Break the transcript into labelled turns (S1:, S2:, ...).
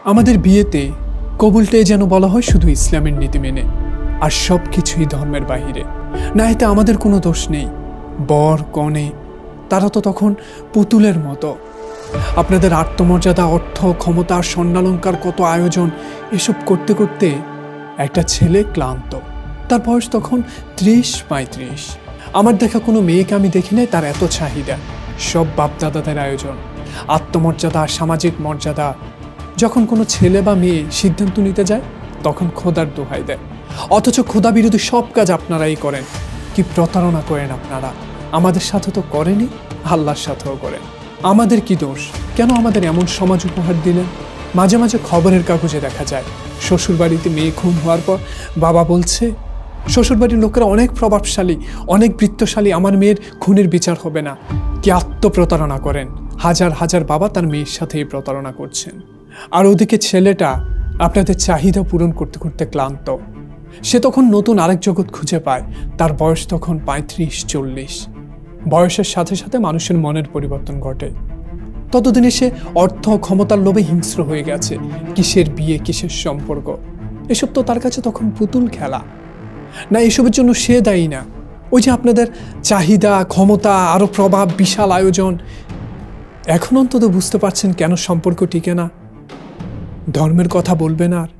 S1: আমাদের বিয়েতে কবুলটাই যেন বলা হয় শুধু ইসলামের নীতি মেনে, আর সব কিছুই ধর্মের বাহিরে। না, এতে আমাদের কোনো দোষ নেই। বর কনে তারা তো তখন পুতুলের মতো। আপনাদের আত্মমর্যাদা, অর্থ, ক্ষমতা, স্বর্ণালঙ্কার কত আয়োজন, এসব করতে করতে একটা ছেলে ক্লান্ত। তার বয়স তখন 30-35। আমার দেখা কোনো মেয়েকে আমি দেখি নাই তার এত চাহিদা। সব বাপদাদাদের আয়োজন, আত্মমর্যাদা, সামাজিক মর্যাদা। যখন কোনো ছেলে বা মেয়ে সিদ্ধান্ত নিতে যায় তখন খোদার দোহাই দেয়, অথচ খোদা বিরোধী সব কাজ আপনারাই করেন। কি প্রতারণা করেন আপনারা! আমাদের সাথে তো করেনি, আল্লাহর সাথেও করেন। আমাদের কি দোষ? কেন আমাদের এমন সমাজ উপহার দিলেন? মাঝে মাঝে খবরের কাগজে দেখা যায় শ্বশুরবাড়িতে মেয়ে খুন হওয়ার পর বাবা বলছে, শ্বশুরবাড়ির লোকেরা অনেক প্রভাবশালী, অনেক বৃত্তশালী, আমার মেয়ের খুনের বিচার হবে না। কি আত্মপ্রতারণা করেন! হাজার হাজার বাবা তার মেয়ের সাথে এই প্রতারণা করছেন। আর ওদিকে ছেলেটা আপনাদের চাহিদা পূরণ করতে করতে ক্লান্ত। সে তখন নতুন আরেক জগৎ খুঁজে পায়। তার বয়স তখন 35-40। বয়সের সাথে সাথে মানুষের মনের পরিবর্তন ঘটে। ততদিনে সে অর্থ, ক্ষমতার লোভে হিংস্র হয়ে গেছে। কিসের বিয়ে, কিসের সম্পর্ক, এসব তো তার কাছে তখন পুতুল খেলা। না, এসবের জন্য সে দায়ী না। ওই যে আপনাদের চাহিদা, ক্ষমতা, আরো প্রভাব, বিশাল আয়োজন। এখন অন্তত বুঝতে পারছেন কেন সম্পর্ক টিকে না। ধর্মের কথা বলবেন আর